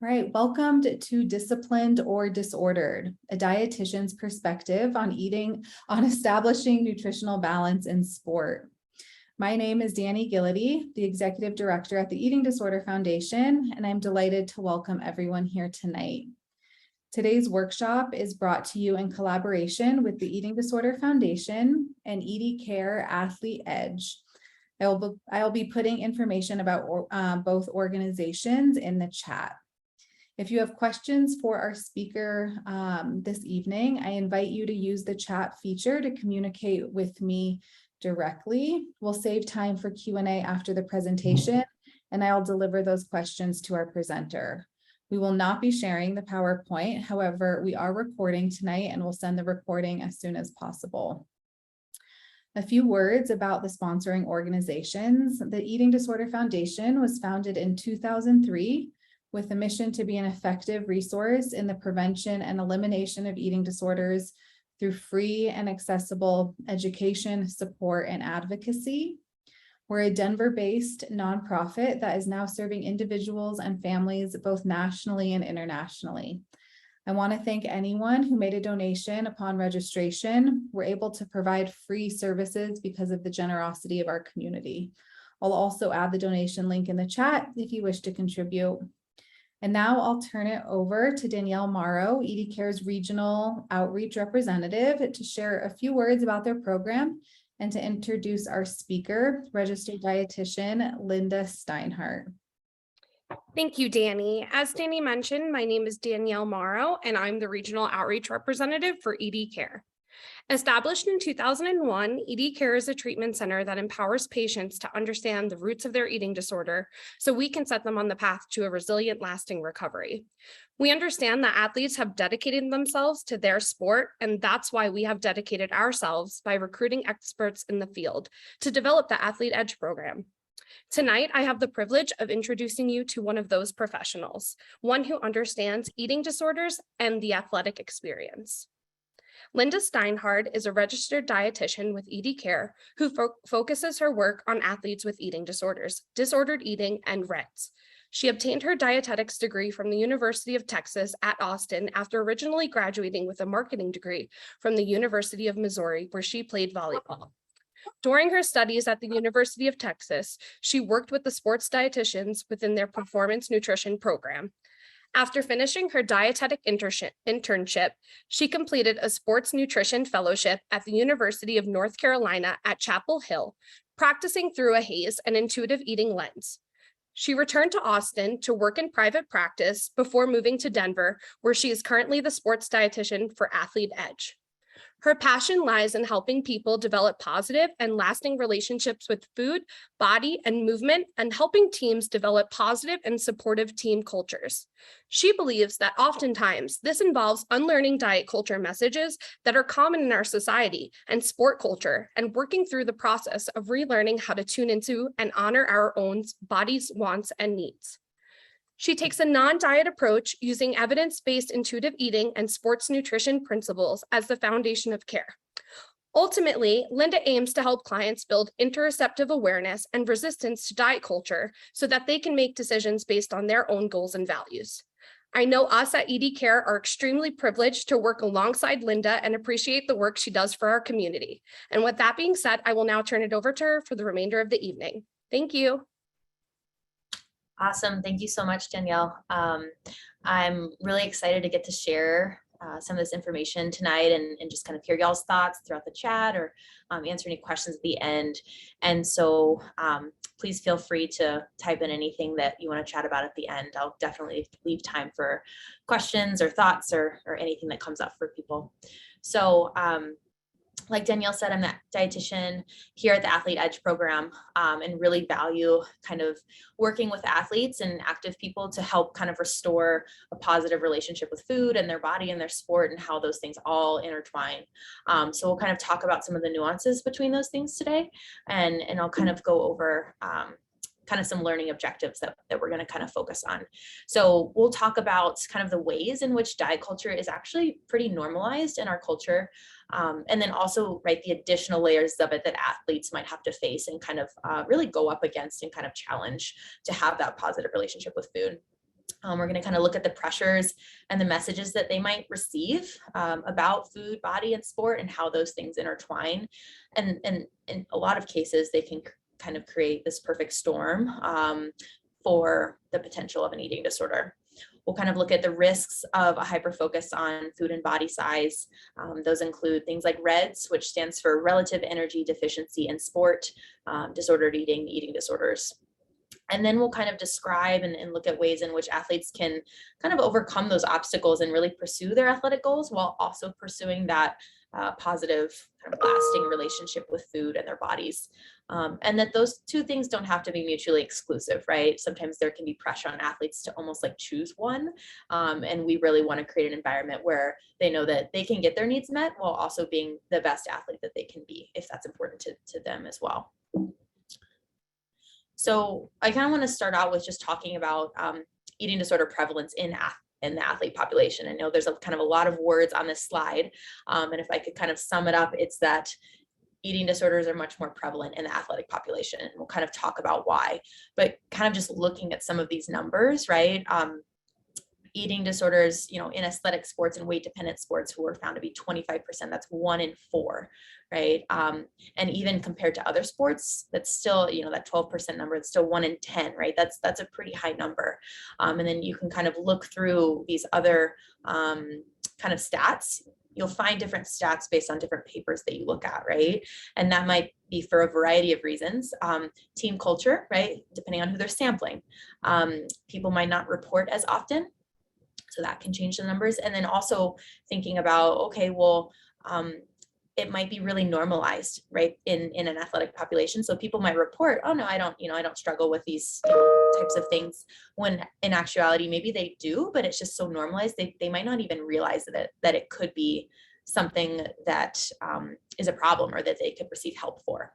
Right, welcome to Disciplined or Disordered, a dietitian's perspective on establishing nutritional balance in sport. My name is Danny Gillity, the Executive Director at the Eating Disorder Foundation, and I'm delighted to welcome everyone here tonight. Today's workshop is brought to you in collaboration with the Eating Disorder Foundation and EDCare Athlete Edge. I'll be putting information about both organizations in the chat. If you have questions for our speaker this evening, I invite you to use the chat feature to communicate with me directly. We'll save time for Q&A after the presentation, and I'll deliver those questions to our presenter. We will not be sharing the PowerPoint. However, we are recording tonight and we'll send the recording as soon as possible. A few words about the sponsoring organizations. The Eating Disorder Foundation was founded in 2003 with a mission to be an effective resource in the prevention and elimination of eating disorders through free and accessible education, support, and advocacy. We're a Denver-based nonprofit that is now serving individuals and families both nationally and internationally. I want to thank anyone who made a donation upon registration. We're able to provide free services because of the generosity of our community. I'll also add the donation link in the chat if you wish to contribute. And now I'll turn it over to Danielle Morrow, EDCare's Regional Outreach Representative, to share a few words about their program and to introduce our speaker, registered dietitian, Linda Steinhardt. Thank you, Danny. As Danny mentioned, my name is Danielle Morrow, and I'm the Regional Outreach Representative for EDCare. Established in 2001, EDCare is a treatment center that empowers patients to understand the roots of their eating disorder so we can set them on the path to a resilient, lasting recovery. We understand that athletes have dedicated themselves to their sport, and that's why we have dedicated ourselves by recruiting experts in the field to develop the Athlete Edge program. Tonight, I have the privilege of introducing you to one of those professionals, one who understands eating disorders and the athletic experience. Linda Steinhardt is a registered dietitian with EDCare who focuses her work on athletes with eating disorders, disordered eating, and REDS. She obtained her dietetics degree from the University of Texas at Austin after originally graduating with a marketing degree from the University of Missouri, where she played volleyball. During her studies at the University of Texas, she worked with the sports dietitians within their performance nutrition program. After finishing her dietetic internship, she completed a sports nutrition fellowship at the University of North Carolina at Chapel Hill, practicing through a HAES and intuitive eating lens. She returned to Austin to work in private practice before moving to Denver, where she is currently the sports dietitian for Athlete Edge. Her passion lies in helping people develop positive and lasting relationships with food, body, and movement, and helping teams develop positive and supportive team cultures. She believes that oftentimes this involves unlearning diet culture messages that are common in our society and sport culture, and working through the process of relearning how to tune into and honor our own body's wants and needs. She takes a non-diet approach using evidence-based intuitive eating and sports nutrition principles as the foundation of care. Ultimately, Linda aims to help clients build interoceptive awareness and resistance to diet culture so that they can make decisions based on their own goals and values. I know us at EDCare are extremely privileged to work alongside Linda and appreciate the work she does for our community. And with that being said, I will now turn it over to her for the remainder of the evening. Thank you. Awesome. Thank you so much, Danielle. I'm really excited to get to share some of this information tonight and just kind of hear y'all's thoughts throughout the chat or answer any questions at the end. And so please feel free to type in anything that you want to chat about at the end. I'll definitely leave time for questions or thoughts or anything that comes up for people. So like Danielle said, I'm that dietitian here at the Athlete Edge program and really value kind of working with athletes and active people to help kind of restore a positive relationship with food and their body and their sport and how those things all intertwine. So we'll kind of talk about some of the nuances between those things today, and I'll kind of go over kind of some learning objectives that we're going to kind of focus on. So we'll talk about kind of the ways in which diet culture is actually pretty normalized in our culture. And then also, right, the additional layers of it that athletes might have to face and kind of really go up against and kind of challenge to have that positive relationship with food. We're going to kind of look at the pressures and the messages that they might receive about food, body, and sport, and how those things intertwine. And in a lot of cases, they can kind of create this perfect storm for the potential of an eating disorder. We'll kind of look at the risks of a hyperfocus on food and body size. Those include things like REDS, which stands for Relative Energy Deficiency in Sport, disordered eating, eating disorders. And then we'll kind of describe and look at ways in which athletes can kind of overcome those obstacles and really pursue their athletic goals while also pursuing that positive, kind of lasting relationship with food and their bodies. And that those two things don't have to be mutually exclusive, right? Sometimes there can be pressure on athletes to almost like choose one. And we really want to create an environment where they know that they can get their needs met while also being the best athlete that they can be, if that's important to them as well. So I kind of want to start out with just talking about eating disorder prevalence in the athlete population. I know there's a kind of a lot of words on this slide. And if I could kind of sum it up, it's that eating disorders are much more prevalent in the athletic population. And we'll kind of talk about why, but kind of just looking at some of these numbers, right? Eating disorders, you know, in athletic sports and weight dependent sports who are found to be 25%, that's 1 in 4, right? And even compared to other sports, that's still, you know, that 12% number, it's still 1 in 10, right? That's a pretty high number. And then you can kind of look through these other kind of stats. You'll find different stats based on different papers that you look at, right? And that might be for a variety of reasons. Team culture, right? Depending on who they're sampling. People might not report as often, so that can change the numbers. And then also thinking about, okay, well, it might be really normalized, right, in an athletic population. So people might report, oh no, I don't struggle with these types of things, when in actuality, maybe they do, but it's just so normalized, they might not even realize that it could be something that is a problem or that they could receive help for.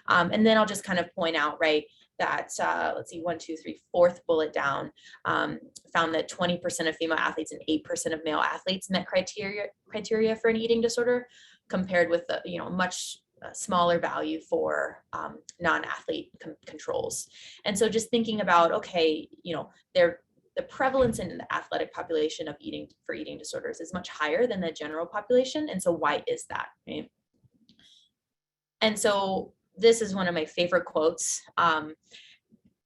And then I'll just kind of point out, right, that, let's see, 1, 2, 3, fourth bullet down, found that 20% of female athletes and 8% of male athletes met criteria for an eating disorder, compared with a much smaller value for non-athlete controls. And so just thinking about, okay, the prevalence in the athletic population of eating disorders is much higher than the general population. And so why is that, right? And so this is one of my favorite quotes.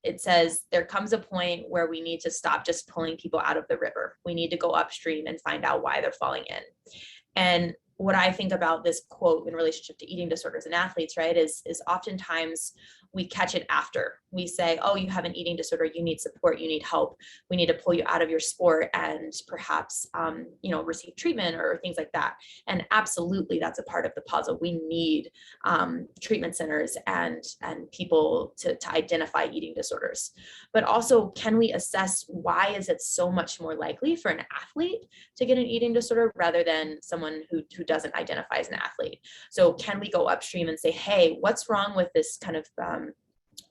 It says, there comes a point where we need to stop just pulling people out of the river. We need to go upstream and find out why they're falling in. And what I think about this quote in relationship to eating disorders in athletes, right, is oftentimes we catch it after. We say, oh, you have an eating disorder, you need support, you need help, we need to pull you out of your sport and perhaps, receive treatment or things like that. And absolutely, that's a part of the puzzle. We need treatment centers and people to identify eating disorders. But also, can we assess why is it so much more likely for an athlete to get an eating disorder rather than someone who doesn't identify as an athlete? So can we go upstream and say, hey, what's wrong with this kind of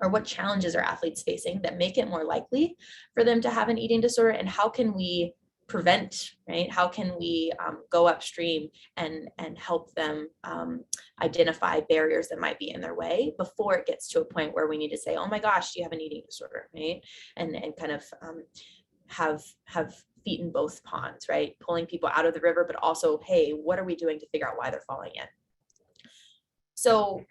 or what challenges are athletes facing that make it more likely for them to have an eating disorder, and how can we prevent, right? How can we go upstream and help them identify barriers that might be in their way before it gets to a point where we need to say, oh my gosh, you have an eating disorder, right? And kind of have feet in both ponds, right? Pulling people out of the river, but also, hey, what are we doing to figure out why they're falling in? So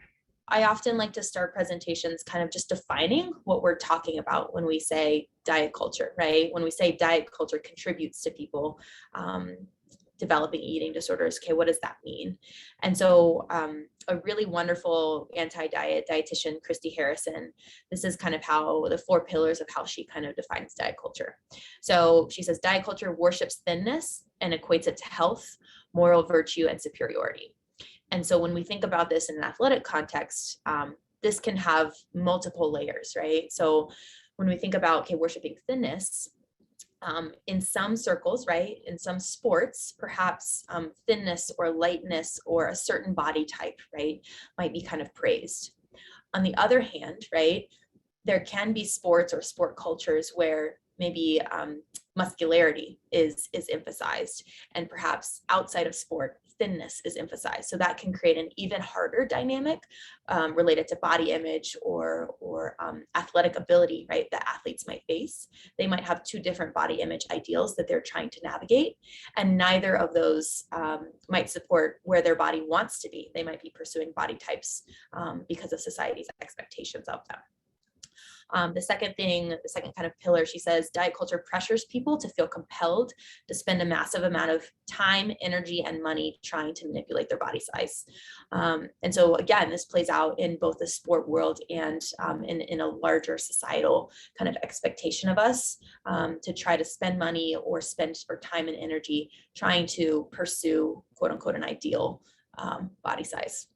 I often like to start presentations kind of just defining what we're talking about when we say diet culture, right? When we say diet culture contributes to people developing eating disorders, okay, what does that mean? And so a really wonderful anti-diet dietitian, Christy Harrison, this is kind of how the 4 pillars of how she kind of defines diet culture. So she says, diet culture worships thinness and equates it to health, moral virtue, and superiority. And so when we think about this in an athletic context, this can have multiple layers, right? So when we think about, okay, worshiping thinness, in some circles, right, in some sports, perhaps thinness or lightness or a certain body type, right, might be kind of praised. On the other hand, right, there can be sports or sport cultures where maybe muscularity is emphasized, and perhaps outside of sport, thinness is emphasized. So that can create an even harder dynamic related to body image or athletic ability, right, that athletes might face. They might have two different body image ideals that they're trying to navigate, and neither of those might support where their body wants to be. They might be pursuing body types because of society's expectations of them. The second kind of pillar, she says, diet culture pressures people to feel compelled to spend a massive amount of time, energy, and money trying to manipulate their body size. And so again, this plays out in both the sport world and in a larger societal kind of expectation of us to try to spend money or spend time and energy trying to pursue, quote unquote, an ideal body size.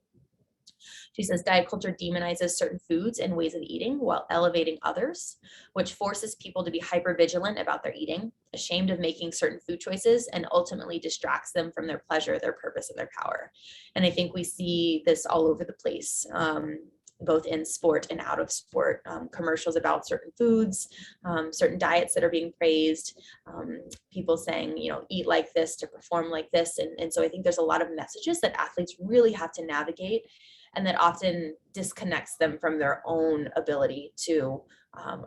She says diet culture demonizes certain foods and ways of eating while elevating others, which forces people to be hypervigilant about their eating, ashamed of making certain food choices, and ultimately distracts them from their pleasure, their purpose, and their power. And I think we see this all over the place, both in sport and out of sport, commercials about certain foods, certain diets that are being praised, people saying, eat like this to perform like this. And so I think there's a lot of messages that athletes really have to navigate, and that often disconnects them from their own ability to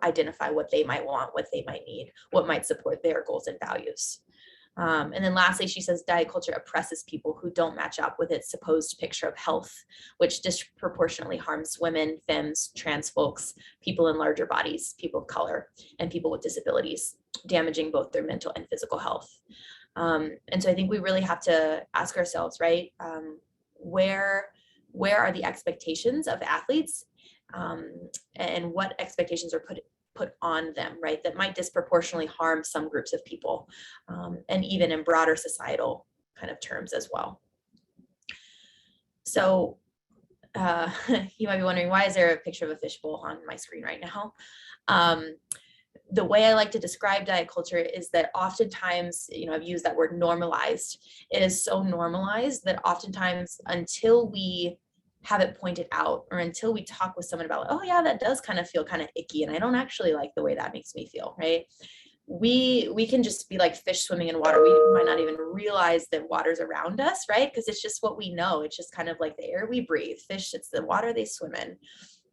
identify what they might want, what they might need, what might support their goals and values. And then lastly, she says diet culture oppresses people who don't match up with its supposed picture of health, which disproportionately harms women, femmes, trans folks, people in larger bodies, people of color, and people with disabilities, damaging both their mental and physical health. And so I think we really have to ask ourselves, right, where are the expectations of athletes and what expectations are put on them, right, that might disproportionately harm some groups of people, and even in broader societal kind of terms as well. So you might be wondering, why is there a picture of a fishbowl on my screen right now? The way I like to describe diet culture is that oftentimes, I've used that word normalized. It is so normalized that oftentimes until we have it pointed out, or until we talk with someone about, oh yeah, that does kind of feel kind of icky, and I don't actually like the way that makes me feel, right? We can just be like fish swimming in water. We might not even realize that water's around us, right? Because it's just what we know. It's just kind of like the air we breathe. Fish, it's the water they swim in.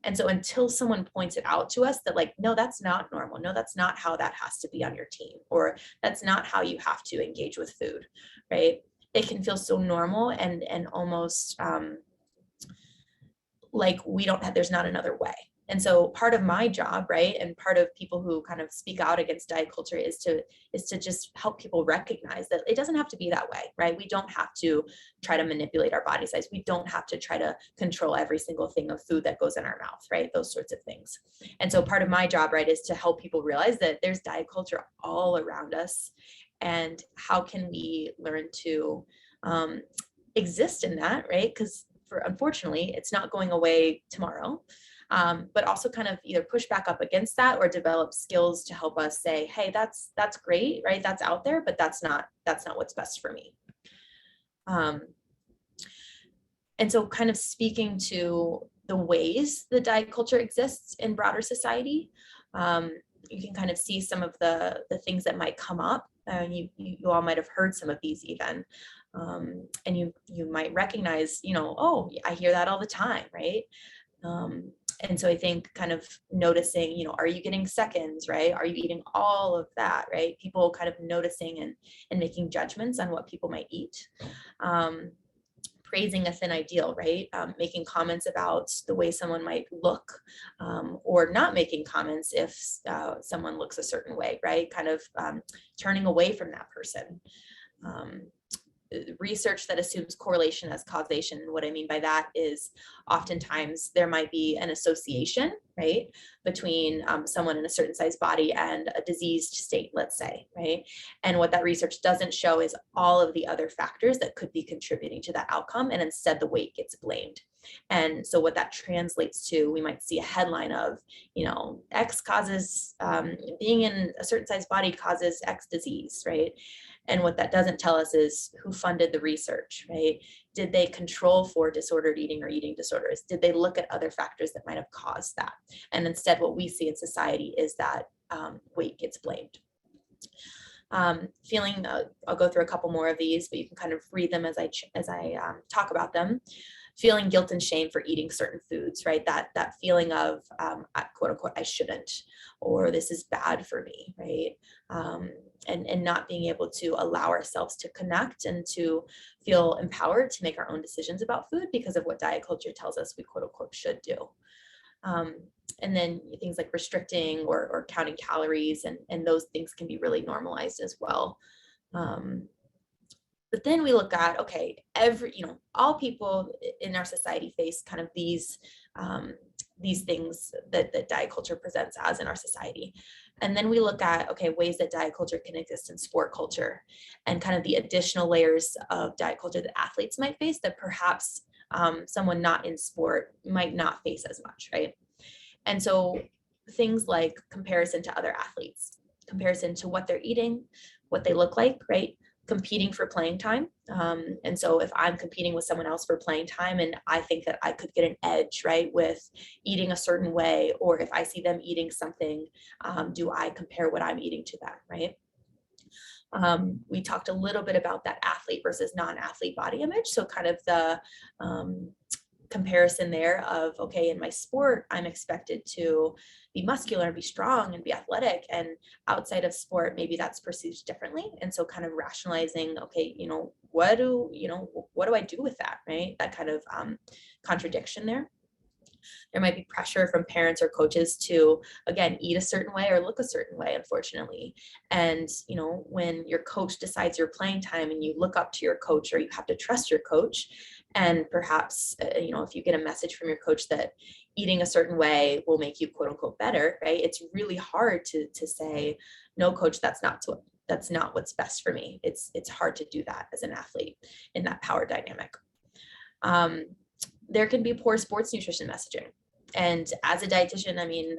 And so until someone points it out to us that, like, no, that's not normal. No, that's not how that has to be on your team, or that's not how you have to engage with food, right? It can feel so normal and almost like there's not another way. And so part of my job, right, and part of people who kind of speak out against diet culture is to just help people recognize that it doesn't have to be that way, right? We don't have to try to manipulate our body size. We don't have to try to control every single thing of food that goes in our mouth, right? Those sorts of things. And so part of my job, right, is to help people realize that there's diet culture all around us, and how can we learn to exist in that, right? Because unfortunately, it's not going away tomorrow, but also kind of either push back up against that or develop skills to help us say, hey, that's great, right? That's out there, but that's not what's best for me. And so kind of speaking to the ways the diet culture exists in broader society, you can kind of see some of the things that might come up. You all might have heard some of these even. And you might recognize, oh, I hear that all the time, right? And so I think kind of noticing, are you getting seconds, right? Are you eating all of that, right? People kind of noticing and making judgments on what people might eat. Praising a thin ideal, right? Making comments about the way someone might look, or not making comments if someone looks a certain way, right? Kind of turning away from that person. Research that assumes correlation as causation. What I mean by that is oftentimes there might be an association, right, between someone in a certain size body and a diseased state, let's say, right? And what that research doesn't show is all of the other factors that could be contributing to that outcome, and instead the weight gets blamed. And so what that translates to, we might see a headline of, X causes, being in a certain size body causes X disease, right? And what that doesn't tell us is who funded the research, right? Did they control for disordered eating or eating disorders? Did they look at other factors that might have caused that? And instead, what we see in society is that weight gets blamed. Feeling, I'll go through a couple more of these, but you can kind of read them as I talk about them. Feeling guilt and shame for eating certain foods, right? That feeling of quote unquote, I shouldn't, or this is bad for me, right? And not being able to allow ourselves to connect and to feel empowered to make our own decisions about food because of what diet culture tells us we quote unquote should do. And then things like restricting or counting calories, and those things can be really normalized as well. But then we look at, okay, all people in our society face kind of these things that diet culture presents as in our society. And then we look at, okay, ways that diet culture can exist in sport culture and kind of the additional layers of diet culture that athletes might face that perhaps someone not in sport might not face as much, right? And so things like comparison to other athletes, comparison to what they're eating, what they look like, right? Competing for playing time. And so if I'm competing with someone else for playing time and I think that I could get an edge, right, with eating a certain way, or if I see them eating something, do I compare what I'm eating to that, right? We talked a little bit about that athlete versus non-athlete body image. So kind of the comparison there of, okay, in my sport, I'm expected to be muscular and be strong and be athletic, and outside of sport, maybe that's perceived differently. And so kind of rationalizing, okay, what do I do with that, right? That kind of contradiction there. There might be pressure from parents or coaches to, again, eat a certain way or look a certain way, unfortunately. And, when your coach decides your playing time and you look up to your coach, or you have to trust your coach, and perhaps, if you get a message from your coach that eating a certain way will make you quote unquote better, right? It's really hard to say, no, coach, that's not what's best for me. It's hard to do that as an athlete in that power dynamic. There can be poor sports nutrition messaging. And as a dietitian,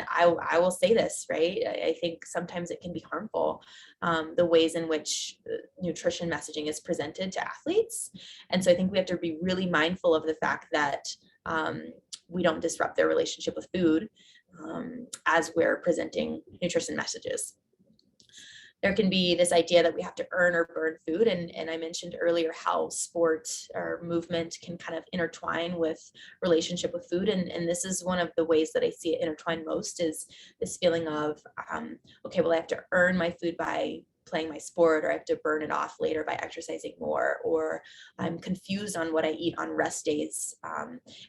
I will say this, right? I think sometimes it can be harmful, the ways in which nutrition messaging is presented to athletes. And so I think we have to be really mindful of the fact that we don't disrupt their relationship with food as we're presenting nutrition messages. There can be this idea that we have to earn or burn food. And I mentioned earlier how sport or movement can kind of intertwine with relationship with food. And this is one of the ways that I see it intertwine most, is this feeling of, okay, well, I have to earn my food by playing my sport, or I have to burn it off later by exercising more, or I'm confused on what I eat on rest days.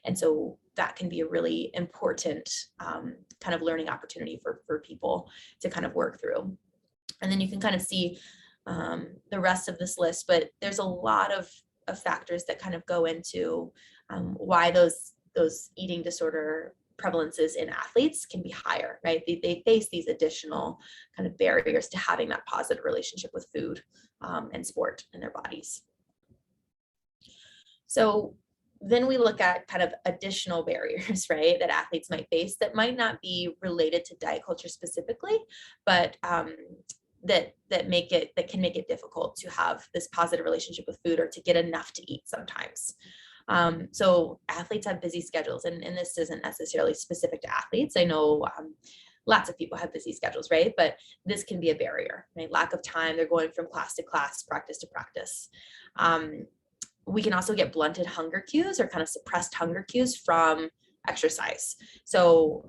And so that can be a really important kind of learning opportunity for people to kind of work through. And then you can kind of see the rest of this list, but there's a lot of factors that kind of go into why those eating disorder prevalences in athletes can be higher, right? They face these additional kind of barriers to having that positive relationship with food and sport in their bodies. So then we look at kind of additional barriers, right, that athletes might face that might not be related to diet culture specifically, but that can make it difficult to have this positive relationship with food, or to get enough to eat sometimes. So athletes have busy schedules, and this isn't necessarily specific to athletes. I know lots of people have busy schedules, right? But this can be a barrier, right? Lack of time, they're going from class to class, practice to practice. We can also get blunted hunger cues, or kind of suppressed hunger cues from exercise. So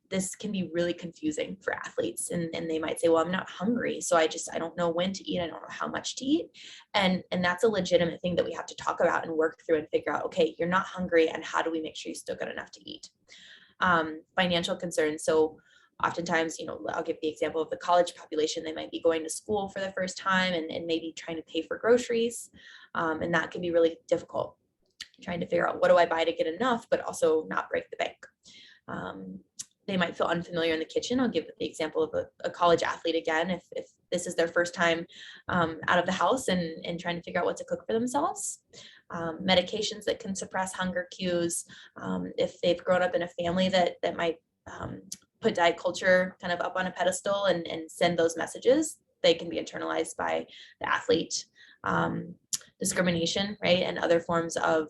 this can be really confusing for athletes, and they might say, well, I'm not hungry, so I don't know when to eat, I don't know how much to eat. And that's a legitimate thing that we have to talk about and work through and figure out, okay, you're not hungry, and how do we make sure you still got enough to eat? Financial concerns. So oftentimes, I'll give the example of the college population. They might be going to school for the first time and maybe trying to pay for groceries. And that can be really difficult, trying to figure out, what do I buy to get enough, but also not break the bank. They might feel unfamiliar in the kitchen. I'll give the example of a college athlete again, if this is their first time out of the house and trying to figure out what to cook for themselves. Medications that can suppress hunger cues. If they've grown up in a family that might put diet culture kind of up on a pedestal and send those messages, they can be internalized by the athlete. Discrimination, right, and other forms of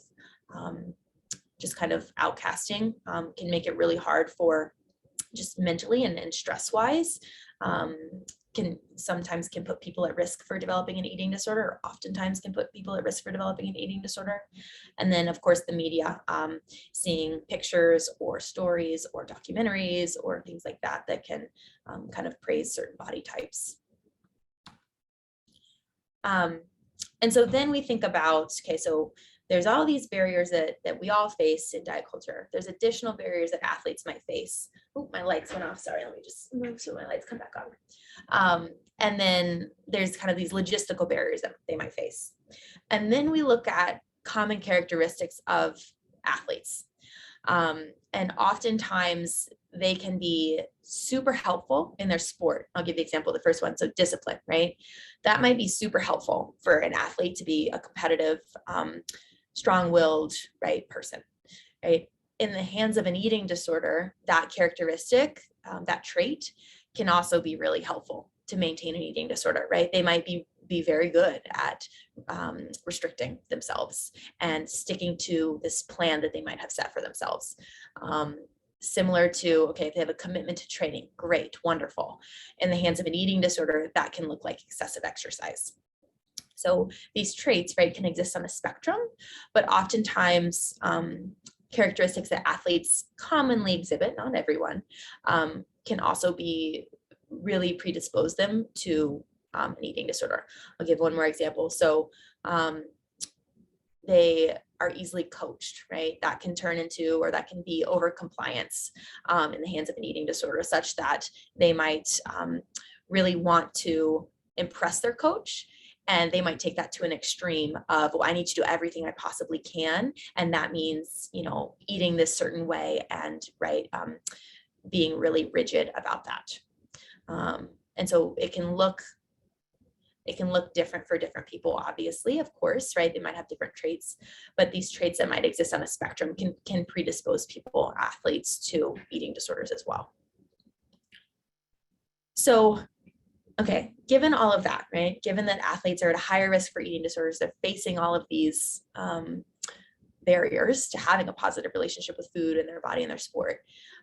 just kind of outcasting can make it really hard for just mentally and stress wise sometimes can put people at risk for developing an eating disorder, or oftentimes can put people at risk for developing an eating disorder. And then of course the media, seeing pictures or stories or documentaries or things like that that can kind of praise certain body types. And so then we think about, okay, so there's all these barriers that we all face in diet culture. There's additional barriers that athletes might face. Oh, my lights went off. Sorry, let me just move so my lights come back on. And then there's kind of these logistical barriers that they might face. And then we look at common characteristics of athletes. And oftentimes they can be super helpful in their sport. I'll give the example of the first one. So discipline, right? That might be super helpful for an athlete to be a competitive, strong-willed, right, person, right? In the hands of an eating disorder, that characteristic, that trait can also be really helpful to maintain an eating disorder, right? They might be very good at restricting themselves and sticking to this plan that they might have set for themselves. Similar to, okay, if they have a commitment to training, great, wonderful. In the hands of an eating disorder, that can look like excessive exercise. So these traits, right, can exist on a spectrum, but oftentimes characteristics that athletes commonly exhibit, not everyone, can also be really predispose them to an eating disorder. I'll give one more example. So they are easily coached, right? That can turn into, or that can be over compliance in the hands of an eating disorder, such that they might really want to impress their coach. And they might take that to an extreme of, well, I need to do everything I possibly can. And that means, you know, eating this certain way and, right, being really rigid about that. And so it can look different for different people, obviously, of course, right? They might have different traits, but these traits that might exist on a spectrum can predispose people, athletes, to eating disorders as well. So, okay, given all of that, right? Given that athletes are at a higher risk for eating disorders, they're facing all of these barriers to having a positive relationship with food and their body and their sport.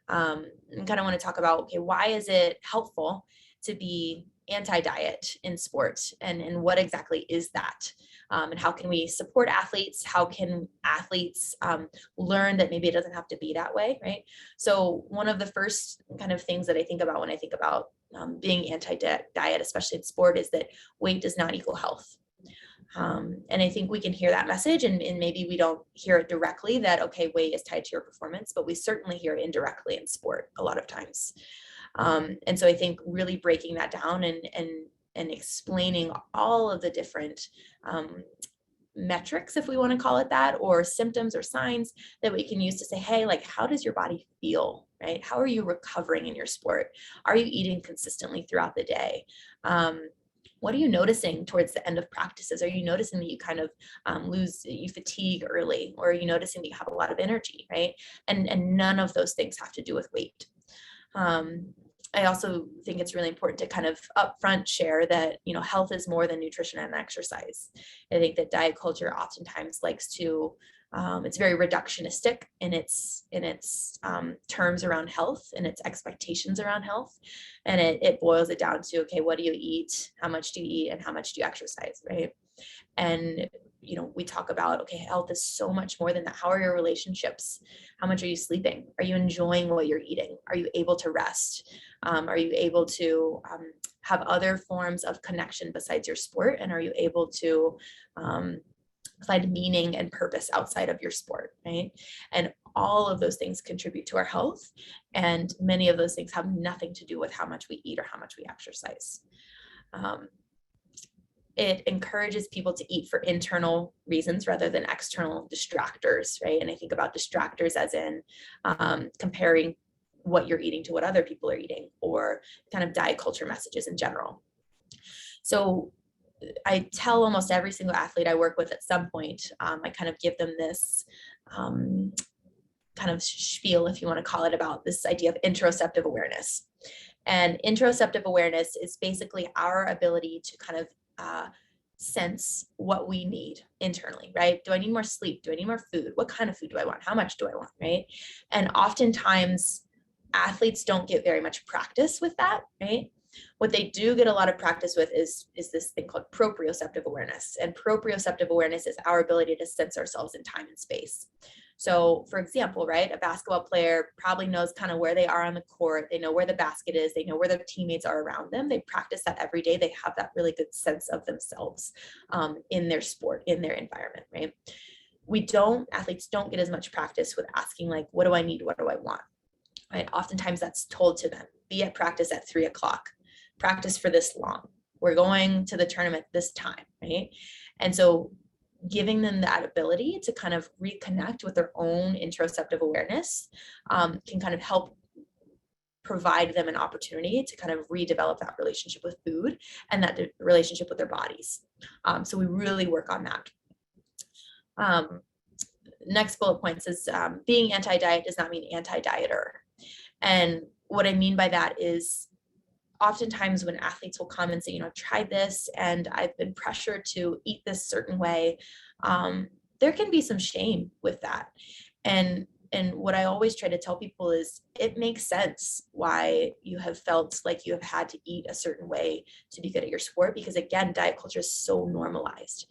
I kind of want to talk about, okay, why is it helpful to be anti-diet in sports, and what exactly is that? And how can we support athletes? How can athletes learn that maybe it doesn't have to be that way, right? So one of the first kind of things that I think about when I think about being anti-diet, especially in sport, is that weight does not equal health. And I think we can hear that message, and maybe we don't hear it directly that, okay, weight is tied to your performance, but we certainly hear it indirectly in sport a lot of times. And so I think really breaking that down and explaining all of the different metrics, if we want to call it that, or symptoms or signs that we can use to say, hey, like, how does your body feel, right? How are you recovering in your sport? Are you eating consistently throughout the day? What are you noticing towards the end of practices? Are you noticing that you kind of you fatigue early, or are you noticing that you have a lot of energy, right? And none of those things have to do with weight. I also think it's really important to kind of upfront share that, you know, health is more than nutrition and exercise. I think that diet culture oftentimes likes to, it's very reductionistic in its terms around health and its expectations around health. And it boils it down to, okay, what do you eat? How much do you eat? And how much do you exercise, right? And, you know, we talk about, okay, health is so much more than that. How are your relationships? How much are you sleeping? Are you enjoying what you're eating? Are you able to rest? Are you able to have other forms of connection besides your sport? And are you able to find meaning and purpose outside of your sport, right? And all of those things contribute to our health. And many of those things have nothing to do with how much we eat or how much we exercise. It encourages people to eat for internal reasons rather than external distractors, right? And I think about distractors as in comparing what you're eating to what other people are eating, or kind of diet culture messages in general. So I tell almost every single athlete I work with at some point, I kind of give them this kind of spiel, if you want to call it, about this idea of interoceptive awareness. And interoceptive awareness is basically our ability to kind of sense what we need internally, right? Do I need more sleep? Do I need more food? What kind of food do I want? How much do I want, right? And oftentimes athletes don't get very much practice with that, right? What they do get a lot of practice with is this thing called proprioceptive awareness. And proprioceptive awareness is our ability to sense ourselves in time and space. So for example, right, a basketball player probably knows kind of where they are on the court. They know where the basket is. They know where their teammates are around them. They practice that every day. They have that really good sense of themselves in their sport, in their environment, right? Athletes don't get as much practice with asking like, what do I need? What do I want? Right? Oftentimes that's told to them, be at practice at 3 o'clock, practice for this long. We're going to the tournament this time, right? And so giving them that ability to kind of reconnect with their own interoceptive awareness can kind of help provide them an opportunity to kind of redevelop that relationship with food and that relationship with their bodies. So we really work on that. Next bullet points is being anti-diet does not mean anti-dieter. And what I mean by that is oftentimes when athletes will come and say, try this and I've been pressured to eat this certain way, there can be some shame with that. And what I always try to tell people is it makes sense why you have felt like you have had to eat a certain way to be good at your sport, because again, diet culture is so normalized.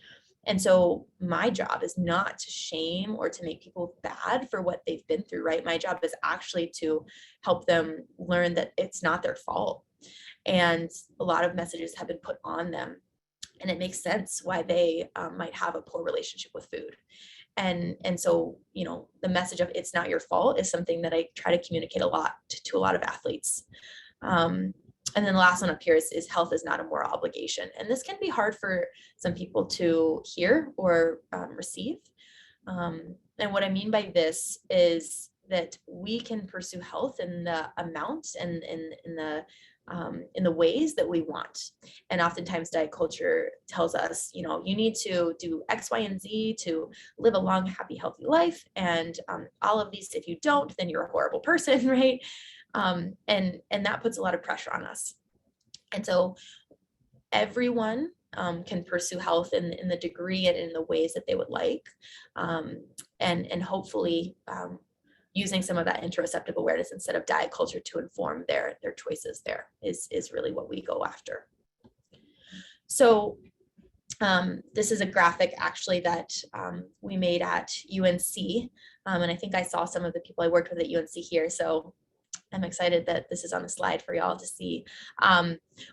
And so my job is not to shame or to make people bad for what they've been through, right? My job is actually to help them learn that it's not their fault. And a lot of messages have been put on them. And it makes sense why they might have a poor relationship with food. And so, the message of it's not your fault is something that I try to communicate a lot to a lot of athletes. And then the last one up here is health is not a moral obligation. And this can be hard for some people to hear or receive. And what I mean by this is that we can pursue health in the amount and in the ways that we want. And oftentimes diet culture tells us, you need to do X, Y, and Z to live a long, happy, healthy life. And all of these, if you don't, then you're a horrible person, right? And that puts a lot of pressure on us. And so everyone can pursue health in the degree and in the ways that they would like. And hopefully using some of that interoceptive awareness instead of diet culture to inform their choices there is really what we go after. So this is a graphic actually that we made at UNC. And I think I saw some of the people I worked with at UNC here. So I'm excited that this is on the slide for y'all to see.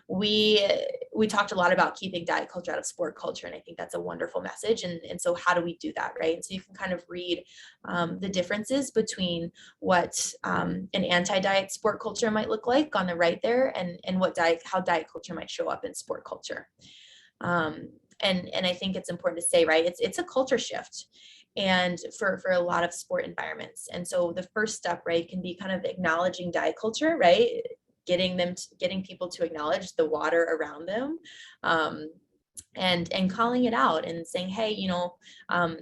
We talked a lot about keeping diet culture out of sport culture, and I think that's a wonderful message. And so how do we do that, right? And so you can kind of read the differences between what an anti-diet sport culture might look like on the right there, and how diet culture might show up in sport culture. And I think it's important to say, right, it's a culture shift. And for a lot of sport environments. And so the first step, right, can be kind of acknowledging diet culture, right? Getting people to acknowledge the water around them, and calling it out and saying, hey, I'm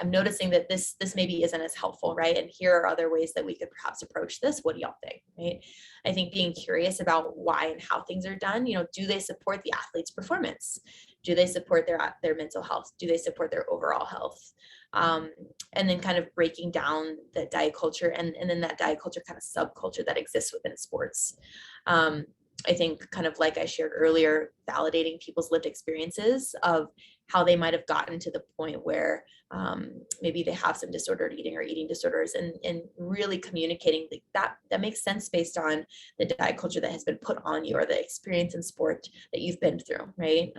noticing that this maybe isn't as helpful, right? And here are other ways that we could perhaps approach this. What do y'all think, right? I think being curious about why and how things are done, do they support the athlete's performance? Do they support their mental health? Do they support their overall health? And then kind of breaking down the diet culture and then that diet culture kind of subculture that exists within sports. I think kind of like I shared earlier, validating people's lived experiences of how they might have gotten to the point where maybe they have some disordered eating or eating disorders, and really communicating that makes sense based on the diet culture that has been put on you or the experience in sport that you've been through, right?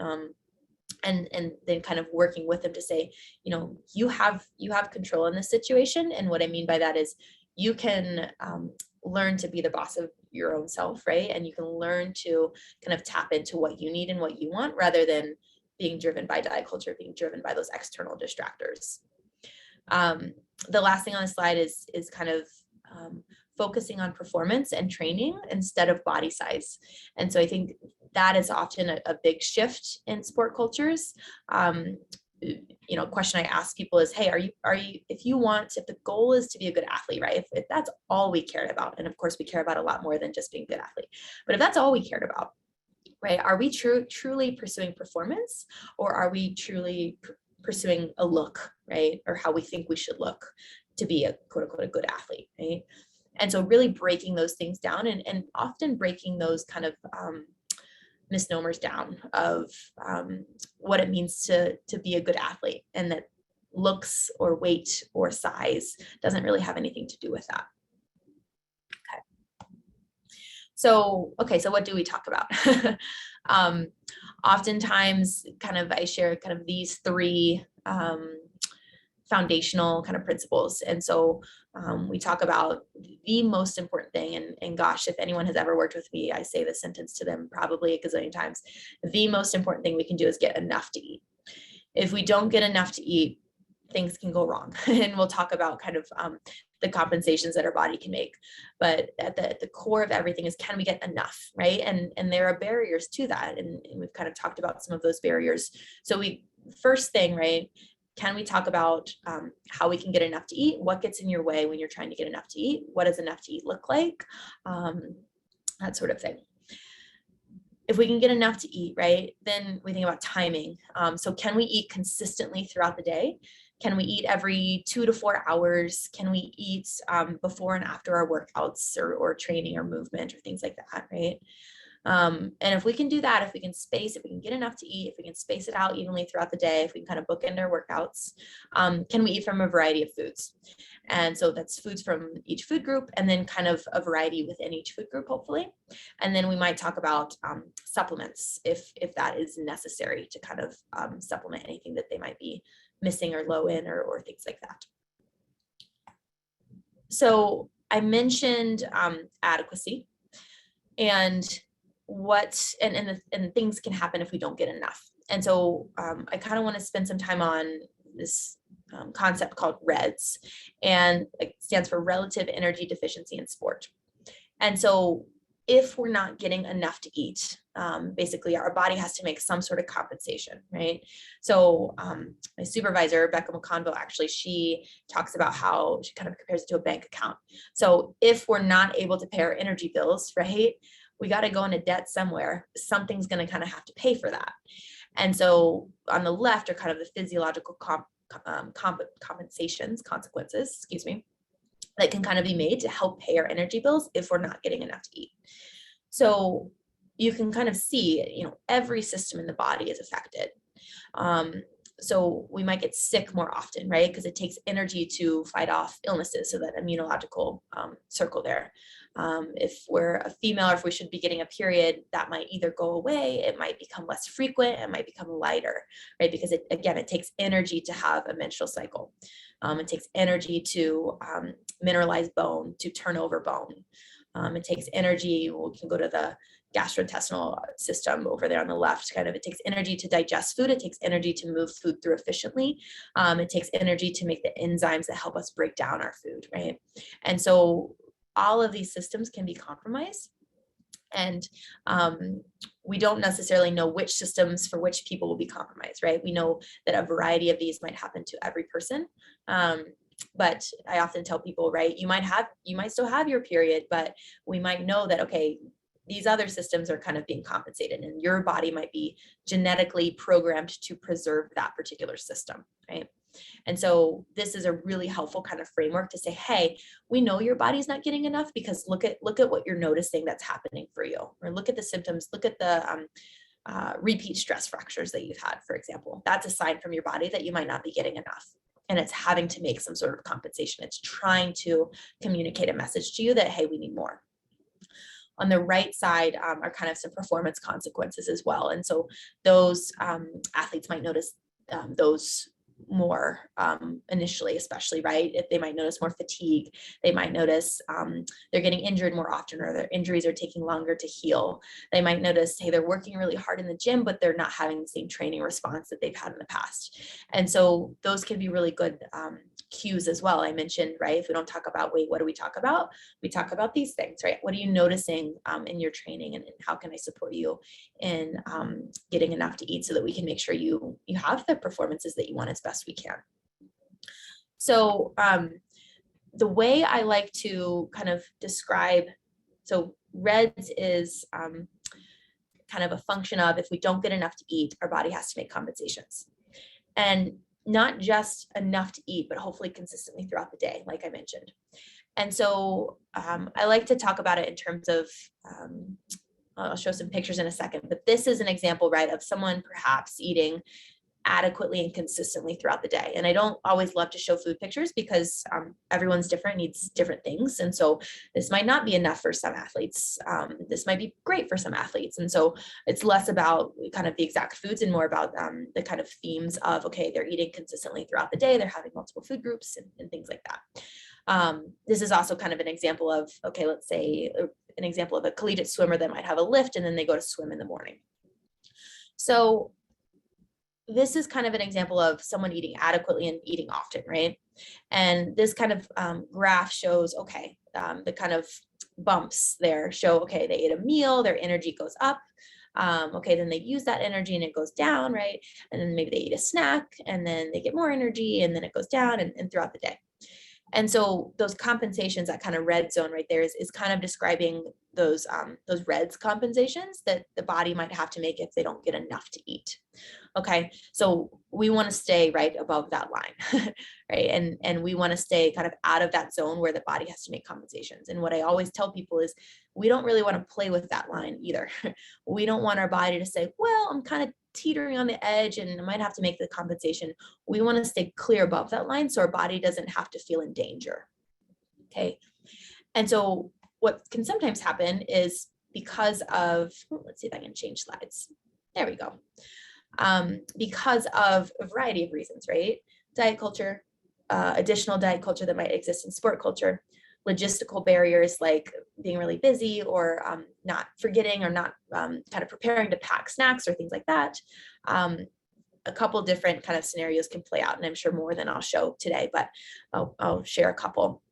And then kind of working with them to say, you have control in this situation. And what I mean by that is you can learn to be the boss of your own self, right? And you can learn to kind of tap into what you need and what you want, rather than being driven by diet culture, being driven by those external distractors. The last thing on the slide is kind of focusing on performance and training instead of body size. And so I think that is often a big shift in sport cultures. A question I ask people is, hey, are you, if the goal is to be a good athlete, right? If that's all we cared about, and of course we care about a lot more than just being a good athlete, but if that's all we cared about, right? Are we truly pursuing performance, or are we truly pursuing a look, right? Or how we think we should look to be a quote unquote a good athlete, right? And so really breaking those things down and often breaking those kind of misnomers down of what it means to be a good athlete, and that looks or weight or size doesn't really have anything to do with that. So what do we talk about? Oftentimes I share kind of these three foundational kind of principles. And so we talk about the most important thing, and gosh, if anyone has ever worked with me, I say this sentence to them probably a gazillion times. The most important thing we can do is get enough to eat. If we don't get enough to eat, things can go wrong. And we'll talk about kind of the compensations that our body can make. But at the core of everything is, can we get enough, right? And there are barriers to that. And we've kind of talked about some of those barriers. So first thing, right? Can we talk about how we can get enough to eat? What gets in your way when you're trying to get enough to eat? What does enough to eat look like? That sort of thing. If we can get enough to eat, right, then we think about timing. So can we eat consistently throughout the day? Can we eat every 2 to 4 hours? Can we eat before and after our workouts or training or movement or things like that, right? And if we can do that, if we can get enough to eat, if we can space it out evenly throughout the day, if we can kind of bookend our workouts, can we eat from a variety of foods? And so that's foods from each food group, and then kind of a variety within each food group, hopefully. And then we might talk about supplements if that is necessary to kind of supplement anything that they might be missing or low in or things like that. So I mentioned adequacy and and things can happen if we don't get enough. And so I kind of want to spend some time on this concept called REDS, and it stands for relative energy deficiency in sport. And so if we're not getting enough to eat, basically our body has to make some sort of compensation, right? So my supervisor, Becca McConville, actually, she talks about how she kind of compares it to a bank account. So if we're not able to pay our energy bills, right, we got to go into debt somewhere. Something's going to kind of have to pay for that. And so on the left are kind of the physiological consequences, that can kind of be made to help pay our energy bills if we're not getting enough to eat. So you can kind of see, every system in the body is affected. So we might get sick more often, right? Because it takes energy to fight off illnesses. So that immunological circle there. If we're a female, or if we should be getting a period, that might either go away, it might become less frequent, it might become lighter, right? Because it takes energy to have a menstrual cycle. It takes energy to mineralize bone, to turn over bone. It takes energy, we can go to the gastrointestinal system over there on the left, it takes energy to digest food, it takes energy to move food through efficiently, it takes energy to make the enzymes that help us break down our food, right? And so all of these systems can be compromised, and we don't necessarily know which systems for which people will be compromised, right? We know that a variety of these might happen to every person. But I often tell people, right, you might still have your period, but we might know that, okay, these other systems are kind of being compensated, and your body might be genetically programmed to preserve that particular system, right? And so this is a really helpful kind of framework to say, hey, we know your body's not getting enough because look at what you're noticing that's happening for you, or look at the symptoms, look at the repeat stress fractures that you've had, for example. That's a sign from your body that you might not be getting enough. And it's having to make some sort of compensation. It's trying to communicate a message to you that, hey, we need more. On the right side are kind of some performance consequences as well. And so those athletes might notice those more initially, especially, right? If they might notice more fatigue, they might notice they're getting injured more often, or their injuries are taking longer to heal. They might notice, hey, they're working really hard in the gym, but they're not having the same training response that they've had in the past. And so those can be really good cues as well. I mentioned, right, if we don't talk about weight, what do we talk about? We talk about these things, right? What are you noticing in your training, and how can I support you in getting enough to eat so that we can make sure you have the performances that you want as best we can. So the way I like to kind of describe, so REDS is kind of a function of, if we don't get enough to eat, our body has to make compensations. And not just enough to eat, but hopefully consistently throughout the day, like I mentioned. And so I like to talk about it in terms of, I'll show some pictures in a second, but this is an example, right, of someone perhaps eating adequately and consistently throughout the day. And I don't always love to show food pictures because everyone's different, needs different things. And so this might not be enough for some athletes. This might be great for some athletes. And so it's less about kind of the exact foods and more about the kind of themes of, okay, they're eating consistently throughout the day, they're having multiple food groups and things like that. This is also kind of an example of, okay, let's say an example of a collegiate swimmer that might have a lift and then they go to swim in the morning. So this is kind of an example of someone eating adequately and eating often, right? And this kind of graph shows, okay, the kind of bumps there show, okay, they ate a meal, their energy goes up. Okay, then they use that energy and it goes down, right? And then maybe they eat a snack and then they get more energy and then it goes down and throughout the day. And so those compensations, that kind of red zone right there is kind of describing those reds compensations that the body might have to make if they don't get enough to eat. Okay, so we want to stay right above that line, right? And we want to stay kind of out of that zone where the body has to make compensations. And what I always tell people is we don't really want to play with that line either. We don't want our body to say, well, I'm kind of teetering on the edge and I might have to make the compensation. We want to stay clear above that line so our body doesn't have to feel in danger. Okay, and so what can sometimes happen is because of, let's see if I can change slides. There we go. Because of a variety of reasons, right? Diet culture, additional diet culture that might exist in sport culture, logistical barriers like being really busy or not forgetting or not kind of preparing to pack snacks or things like that. A couple different kind of scenarios can play out, and I'm sure more than I'll show today, but I'll share a couple.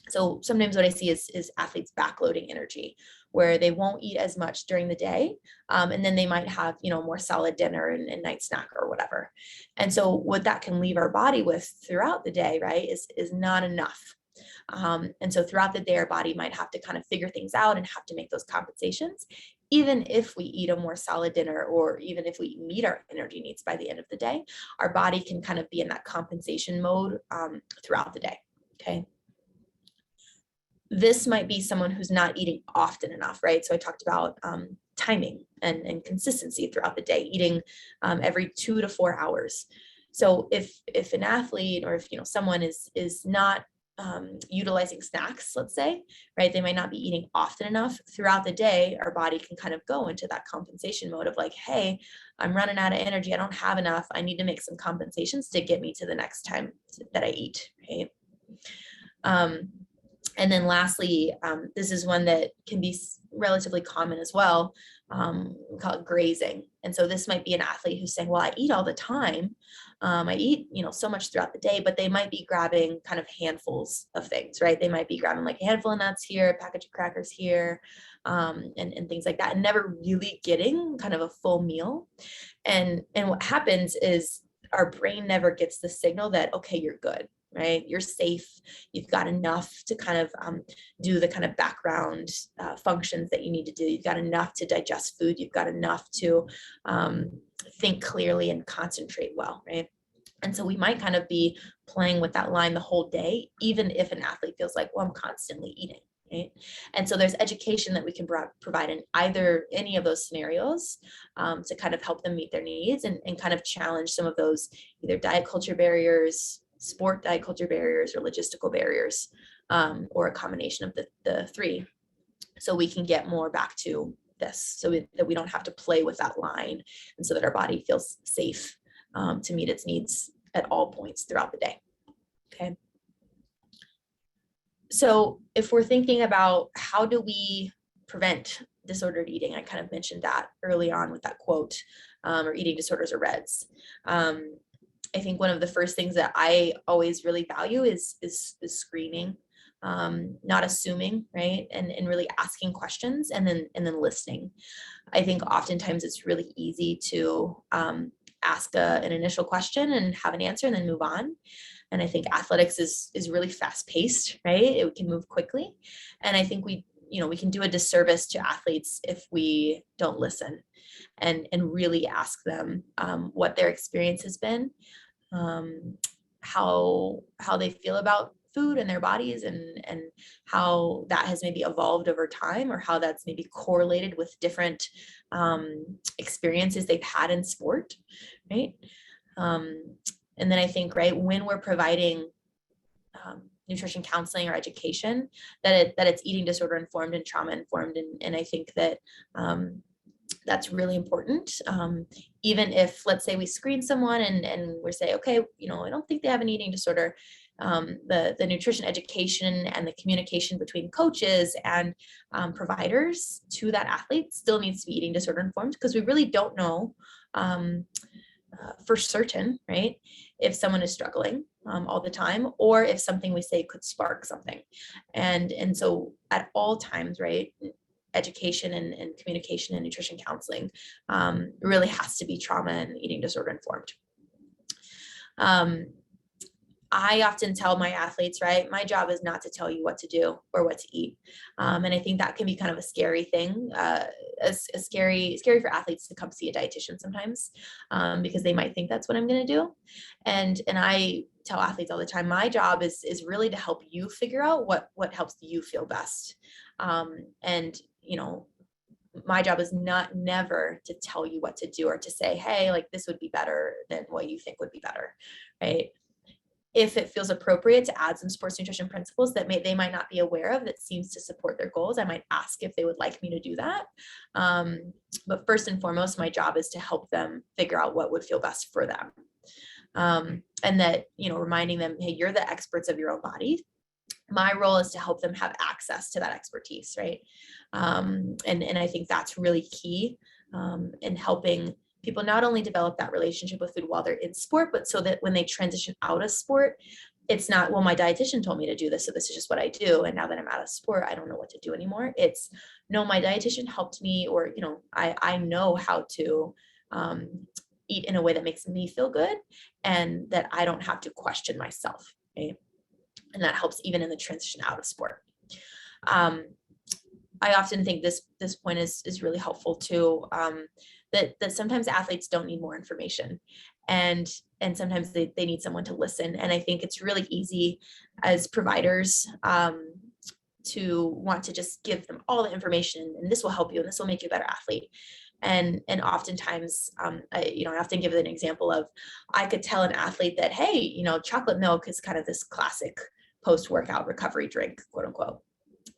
So sometimes what I see is athletes backloading energy, where they won't eat as much during the day, and then they might have, more solid dinner and night snack or whatever. And so what that can leave our body with throughout the day, right, is not enough. And so throughout the day, our body might have to kind of figure things out and have to make those compensations, even if we eat a more solid dinner or even if we meet our energy needs by the end of the day, our body can kind of be in that compensation mode throughout the day. Okay. This might be someone who's not eating often enough, right? So I talked about timing and consistency throughout the day, eating every 2 to 4 hours. So if an athlete or if someone is not utilizing snacks, let's say, right, they might not be eating often enough throughout the day, our body can kind of go into that compensation mode of like, hey, I'm running out of energy, I don't have enough, I need to make some compensations to get me to the next time that I eat, right? And then lastly, this is one that can be relatively common as well. We call it grazing. And so this might be an athlete who's saying, well, I eat all the time. I eat, so much throughout the day, but they might be grabbing kind of handfuls of things, right? They might be grabbing like a handful of nuts here, a package of crackers here, and things like that, and never really getting kind of a full meal. And what happens is our brain never gets the signal that, okay, you're good. Right? You're safe. You've got enough to kind of do the kind of background functions that you need to do. You've got enough to digest food. You've got enough to think clearly and concentrate well, right? And so we might kind of be playing with that line the whole day, even if an athlete feels like, well, I'm constantly eating, right? And so there's education that we can provide in any of those scenarios to kind of help them meet their needs and kind of challenge some of those either diet culture barriers, sport diet culture barriers, or logistical barriers, or a combination of the three, so we can get more back to this, so that we don't have to play with that line, and so that our body feels safe to meet its needs at all points throughout the day. Okay. So if we're thinking about how do we prevent disordered eating, I kind of mentioned that early on with that quote, or eating disorders or REDs. I think one of the first things that I always really value is screening, not assuming, right? And really asking questions and then listening. I think oftentimes it's really easy to ask an initial question and have an answer and then move on. And I think athletics is really fast paced, right? It can move quickly. And I think we can do a disservice to athletes if we don't listen and really ask them what their experience has been, how they feel about food and their bodies, and how that has maybe evolved over time, or how that's maybe correlated with different experiences they've had in sport, right? And then I think, right, when we're providing nutrition counseling or education, that it's eating disorder informed and trauma informed, and I think that that's really important. Even if, let's say, we screen someone and we say, okay, I don't think they have an eating disorder. The nutrition education and the communication between coaches and providers to that athlete still needs to be eating disorder informed, because we really don't know for certain, right, if someone is struggling all the time, or if something we say could spark something. And so at all times, right, education and communication and nutrition counseling really has to be trauma and eating disorder informed. I often tell my athletes, right, my job is not to tell you what to do or what to eat. And I think that can be kind of a scary thing, scary for athletes to come see a dietitian sometimes, because they might think that's what I'm going to do. And I tell athletes all the time, my job is really to help you figure out what helps you feel best. And my job is never to tell you what to do or to say, hey, like this would be better than what you think would be better, right? If it feels appropriate to add some sports nutrition principles that they might not be aware of, that seems to support their goals, I might ask if they would like me to do that. But first and foremost, my job is to help them figure out what would feel best for them. And that, reminding them, hey, you're the experts of your own body. My role is to help them have access to that expertise, right? And I think that's really key in helping people not only develop that relationship with food while they're in sport, but so that when they transition out of sport, it's not, well, my dietitian told me to do this, so this is just what I do. And now that I'm out of sport, I don't know what to do anymore. It's, no, my dietitian helped me, or, I know how to eat in a way that makes me feel good and that I don't have to question myself, right? And that helps even in the transition out of sport. I often think this point is really helpful too, that sometimes athletes don't need more information, and sometimes they need someone to listen. And I think it's really easy as providers to want to just give them all the information, and this will help you and this will make you a better athlete. And oftentimes, I often give an example of, I could tell an athlete that, hey, chocolate milk is kind of this classic post-workout recovery drink, quote unquote.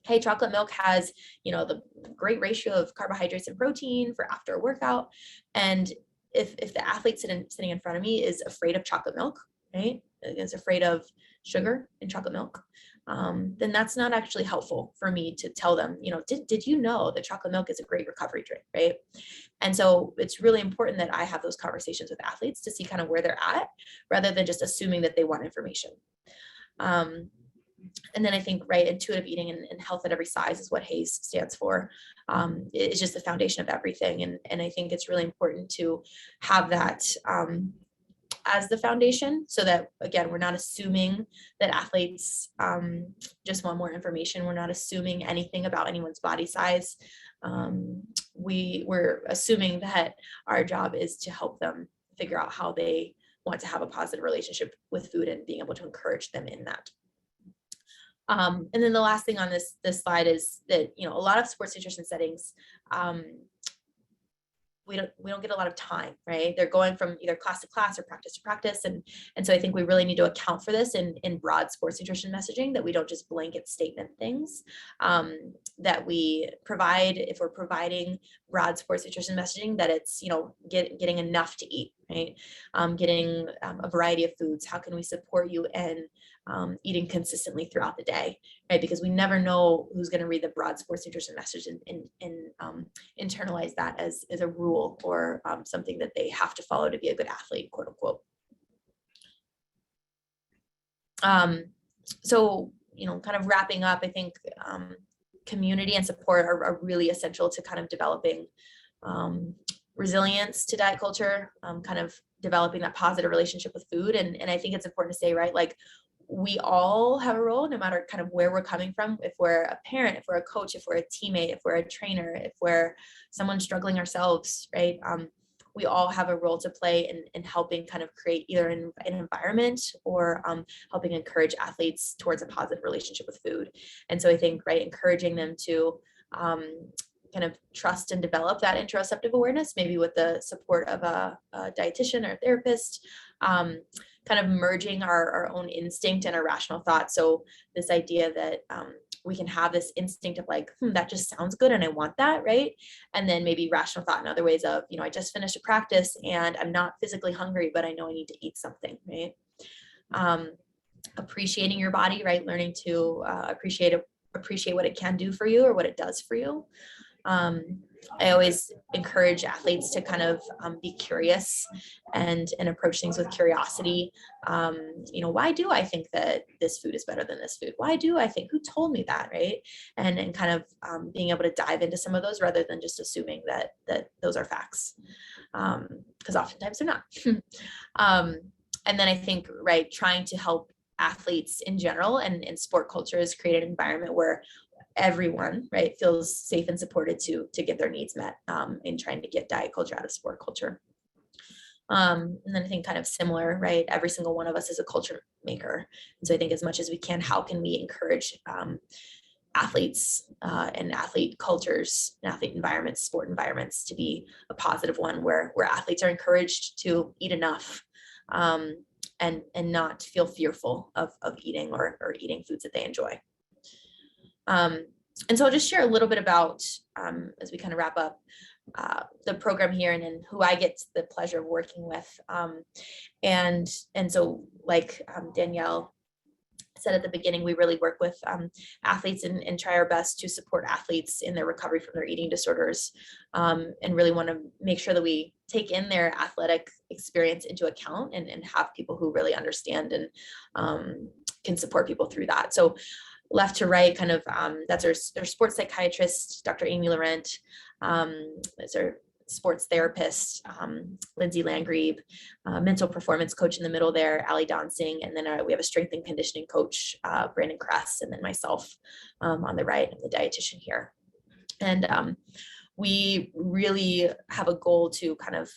Hey, chocolate milk has, the great ratio of carbohydrates and protein for after a workout. And if the athlete sitting in front of me is afraid of chocolate milk, right, is afraid of sugar in chocolate milk, then that's not actually helpful for me to tell them, did you know that chocolate milk is a great recovery drink, right? And so it's really important that I have those conversations with athletes to see kind of where they're at, rather than just assuming that they want information. And then I think, right, intuitive eating and health at every size is what HAES stands for. It's just the foundation of everything. And I think it's really important to have that as the foundation, so that, again, we're not assuming that athletes just want more information. We're not assuming anything about anyone's body size. We're assuming that our job is to help them figure out how they want to have a positive relationship with food and being able to encourage them in that. And then the last thing on this slide is that, a lot of sports nutrition settings, we don't get a lot of time, right? They're going from either class to class or practice to practice. And so I think we really need to account for this in broad sports nutrition messaging, that we don't just blanket statement things, that we provide, if we're providing broad sports nutrition messaging, that it's, getting enough to eat, right? Getting a variety of foods. How can we support you in eating consistently throughout the day, right? Because we never know who's going to read the broad sports nutrition message and internalize that as a rule or something that they have to follow to be a good athlete, quote unquote. So, kind of wrapping up, I think community and support are really essential to kind of developing resilience to diet culture, kind of developing that positive relationship with food. And I think it's important to say, right, like, we all have a role, no matter kind of where we're coming from. If we're a parent, if we're a coach, if we're a teammate, if we're a trainer, if we're someone struggling ourselves, right? we all have a role to play in helping kind of create either an environment or helping encourage athletes towards a positive relationship with food. And so I think, right, encouraging them to kind of trust and develop that interoceptive awareness, maybe with the support of a dietitian or a therapist, kind of merging our own instinct and our rational thought. So this idea that we can have this instinct of like, that just sounds good and I want that, right? And then maybe rational thought in other ways of, I just finished a practice and I'm not physically hungry, but I know I need to eat something, right? Appreciating your body, right? Learning to appreciate what it can do for you or what it does for you. I always encourage athletes to kind of be curious and approach things with curiosity. Why do I think that this food is better than this food? Why do I think, who told me that, right? And kind of being able to dive into some of those rather than just assuming that those are facts, because oftentimes they're not. And then I think, right, trying to help athletes in general and in sport culture is create an environment where everyone, right, feels safe and supported to get their needs met in trying to get diet culture out of sport culture. And then I think kind of similar, right, every single one of us is a culture maker. And so I think as much as we can, how can we encourage athletes and athlete cultures and athlete environments, sport environments to be a positive one where athletes are encouraged to eat enough and not feel fearful of eating or eating foods that they enjoy. And so I'll just share a little bit about, as we kind of wrap up, the program here and who I get the pleasure of working with. And so like Danielle said at the beginning, we really work with athletes and try our best to support athletes in their recovery from their eating disorders, and really want to make sure that we take in their athletic experience into account and have people who really understand and can support people through that. So left to right, kind of, that's our sports psychiatrist, Dr. Amy Laurent. That's our sports therapist, Lindsay Landgrebe, mental performance coach in the middle there, Allie Donsing, and then we have a strength and conditioning coach, Brandon Kress, and then myself on the right, and the dietitian here. And we really have a goal to kind of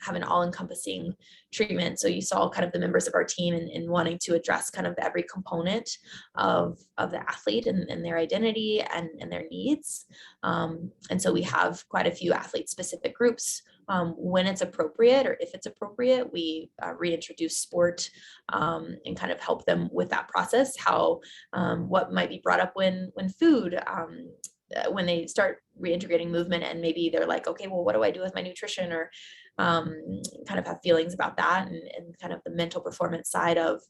have an all-encompassing treatment. So you saw kind of the members of our team in wanting to address kind of every component of the athlete and their identity and their needs. And so we have quite a few athlete-specific groups. When it's appropriate or if it's appropriate, we reintroduce sport and kind of help them with that process, how what might be brought up when food, when they start reintegrating movement and maybe they're like, okay, well, what do I do with my nutrition, or kind of have feelings about that, and kind of the mental performance side of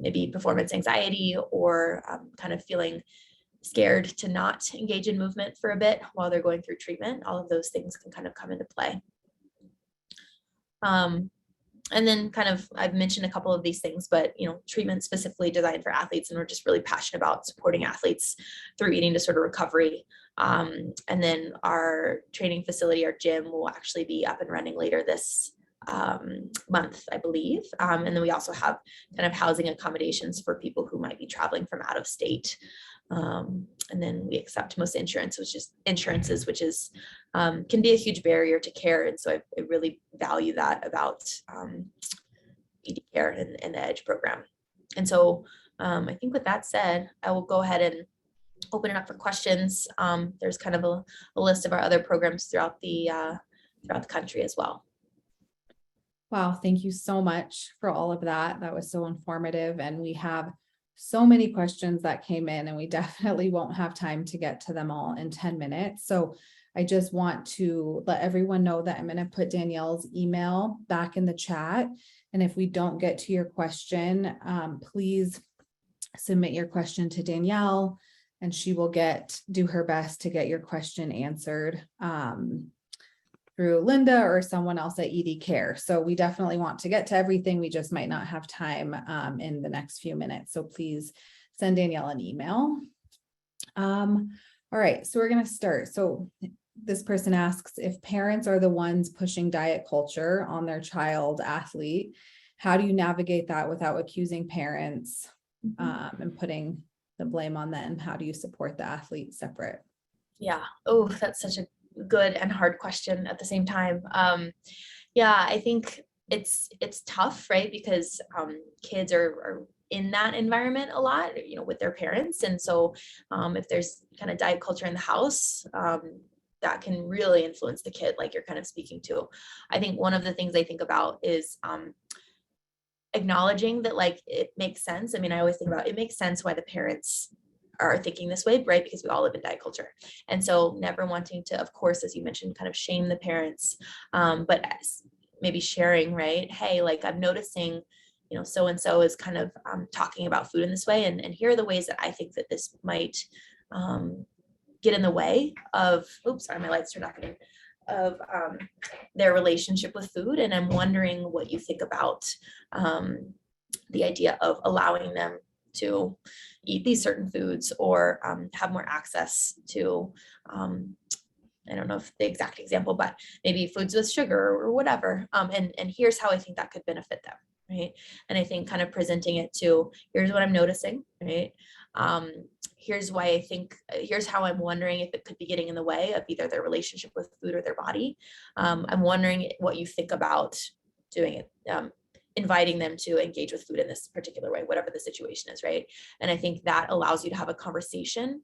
maybe performance anxiety or kind of feeling scared to not engage in movement for a bit while they're going through treatment. All of those things can kind of come into play. And then kind of, I've mentioned a couple of these things, but, treatment specifically designed for athletes. And we're just really passionate about supporting athletes through eating disorder recovery. And then our training facility, our gym, will actually be up and running later this month, I believe. And then we also have kind of housing accommodations for people who might be traveling from out of state. And then we accept most insurances, which is can be a huge barrier to care. And so I really value that about EDCare and the EDGE program. And so I think with that said, I will go ahead and open it up for questions. There's kind of a list of our other programs throughout the country as well. Wow, thank you so much for all of that. That was so informative, and we have so many questions that came in, and we definitely won't have time to get to them all in 10 minutes. So I just want to let everyone know that I'm going to put Danielle's email back in the chat. And if we don't get to your question, please submit your question to Danielle, and she will do her best to get your question answered through Linda or someone else at EDCare. So we definitely want to get to everything. We just might not have time in the next few minutes. So please send Danielle an email. All right, so we're going to start. So this person asks, if parents are the ones pushing diet culture on their child athlete, how do you navigate that without accusing parents and putting the blame on them? How do you support the athlete separate? Yeah. Oh, that's such a good and hard question at the same time. Yeah, I think it's tough, right? Because kids are in that environment a lot, with their parents. And so if there's kind of diet culture in the house, that can really influence the kid, like you're kind of speaking to. I think one of the things I think about is acknowledging that, like, it makes sense. I mean, I always think about, it makes sense why the parents are thinking this way, right? Because we all live in diet culture. And so never wanting to, of course, as you mentioned, kind of shame the parents, but maybe sharing, right? Hey, like, I'm noticing, so-and-so is kind of talking about food in this way. And here are the ways that I think that this might get in the way of, oops, sorry, my lights turned off again, of their relationship with food. And I'm wondering what you think about the idea of allowing them to eat these certain foods, or have more access to, I don't know if the exact example, but maybe foods with sugar or whatever. And here's how I think that could benefit them, right? And I think kind of presenting it to, here's what I'm noticing, right? Here's why I think, here's how I'm wondering if it could be getting in the way of either their relationship with food or their body. I'm wondering what you think about doing it, inviting them to engage with food in this particular way, whatever the situation is, right? And I think that allows you to have a conversation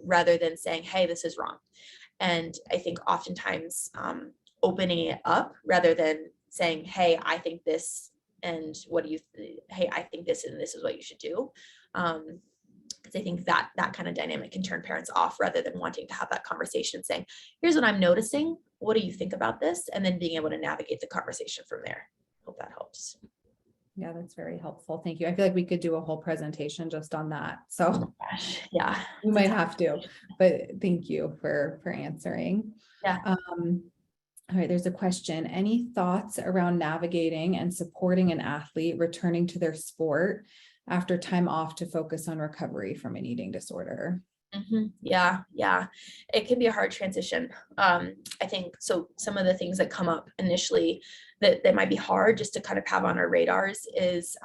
rather than saying, hey, this is wrong. And I think oftentimes opening it up rather than saying, hey, I think this, and what do you, hey, I think this, and this is what you should do. Because I think that kind of dynamic can turn parents off rather than wanting to have that conversation, saying, here's what I'm noticing. What do you think about this? And then being able to navigate the conversation from there. Hope that helps. Yeah, that's very helpful. Thank you. I feel like we could do a whole presentation just on that. So Oh gosh, yeah, we might have to, but thank you for answering. Yeah. All right, there's a question. Any thoughts around navigating and supporting an athlete returning to their sport after time off to focus on recovery from an eating disorder? Yeah, it can be a hard transition. I think so. Some of the things that come up initially that might be hard just to kind of have on our radars is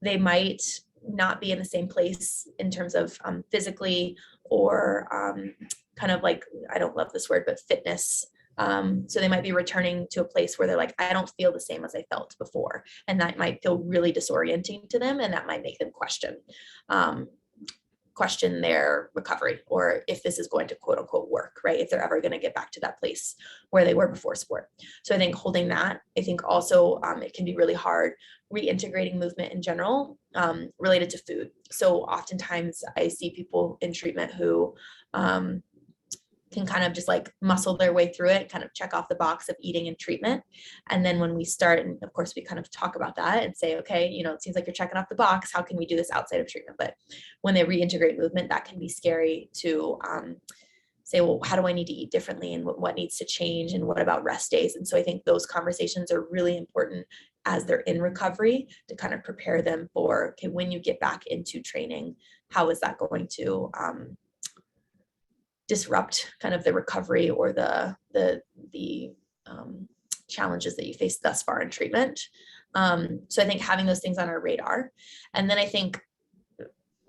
they might not be in the same place in terms of physically, or kind of like, I don't love this word, but fitness. So they might be returning to a place where they're like, I don't feel the same as I felt before. And that might feel really disorienting to them. And that might make them question their recovery, or if this is going to quote unquote work, right? If they're ever going to get back to that place where they were before sport. So I think holding that, I think also it can be really hard reintegrating movement in general related to food. So oftentimes I see people in treatment who can kind of just like muscle their way through it, kind of check off the box of eating and treatment. And then when we start, and of course we kind of talk about that and say, okay, it seems like you're checking off the box. How can we do this outside of treatment? But when they reintegrate movement, that can be scary to say, well, how do I need to eat differently, and what needs to change, and what about rest days? And so I think those conversations are really important as they're in recovery to kind of prepare them for, okay, when you get back into training, how is that going to disrupt kind of the recovery or the challenges that you face thus far in treatment. So I think having those things on our radar, and then I think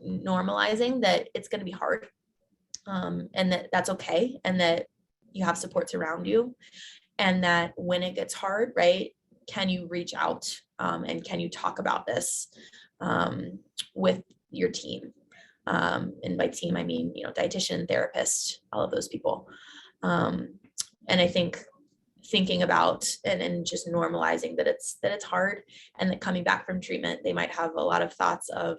normalizing that it's going to be hard, and that's okay, and that you have supports around you, and that when it gets hard, right, can you reach out and can you talk about this with your team? And by team, I mean, dietitian, therapist, all of those people. And I think thinking about and just normalizing that it's hard, and that coming back from treatment, they might have a lot of thoughts of,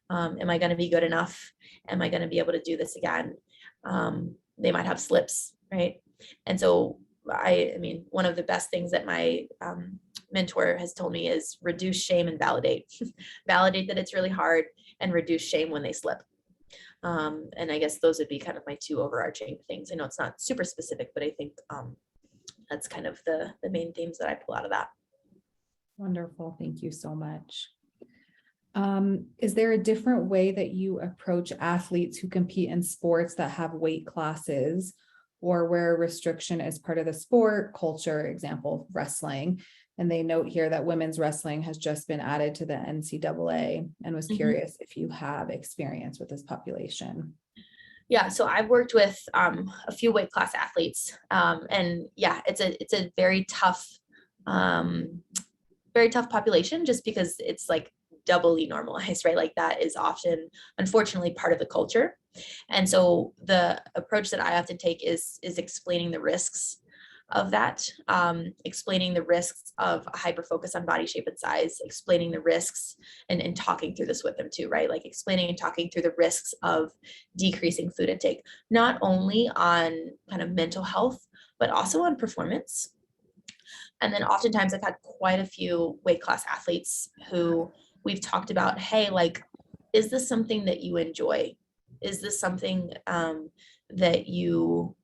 am I going to be good enough? Am I going to be able to do this again? They might have slips, right? And so I mean, one of the best things that my mentor has told me is reduce shame and validate. Validate that it's really hard, and reduce shame when they slip. And I guess those would be kind of my two overarching things. I know it's not super specific, but I think that's kind of the main themes that I pull out of that. Wonderful. Thank you so much. Is there a different way that you approach athletes who compete in sports that have weight classes, or where restriction is part of the sport culture, example, wrestling? And they note here that women's wrestling has just been added to the NCAA, and was curious if you have experience with this population. Yeah, so I've worked with a few weight class athletes, and yeah, it's a very tough population, just because it's like doubly normalized, right? Like that is often, unfortunately, part of the culture. And so the approach that I often take is explaining the risks of that, explaining the risks of a hyperfocus on body shape and size, explaining the risks and talking through this with them too, right? Like explaining and talking through the risks of decreasing food intake, not only on kind of mental health, but also on performance. And then oftentimes I've had quite a few weight class athletes who we've talked about, hey, like, is this something that you enjoy? Is this something that you,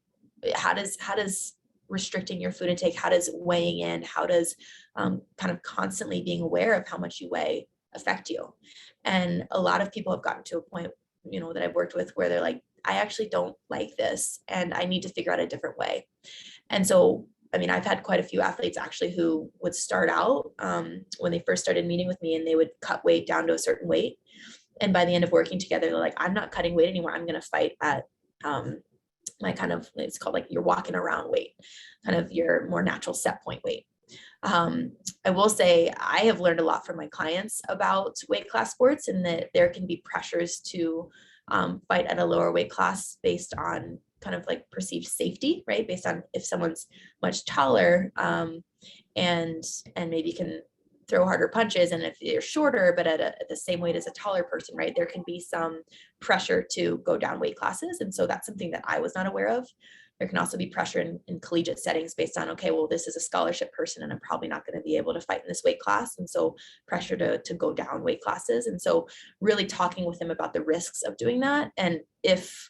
how does restricting your food intake, how does weighing in, how does kind of constantly being aware of how much you weigh affect you? And a lot of people have gotten to a point, that I've worked with where they're like, I actually don't like this and I need to figure out a different way. And so, I mean, I've had quite a few athletes actually who would start out when they first started meeting with me, and they would cut weight down to a certain weight. And by the end of working together, they're like, I'm not cutting weight anymore. I'm going to fight at my kind of, it's called like your walking around weight, kind of your more natural set point weight. I will say I have learned a lot from my clients about weight class sports, and that there can be pressures to fight at a lower weight class based on kind of like perceived safety, right? Based on if someone's much taller and maybe can throw harder punches, and if you're shorter but at the same weight as a taller person, right, there can be some pressure to go down weight classes. And so that's something that I was not aware of. There can also be pressure in collegiate settings based on, okay, well, this is a scholarship person and I'm probably not going to be able to fight in this weight class. And so pressure to go down weight classes. And so really talking with them about the risks of doing that, and if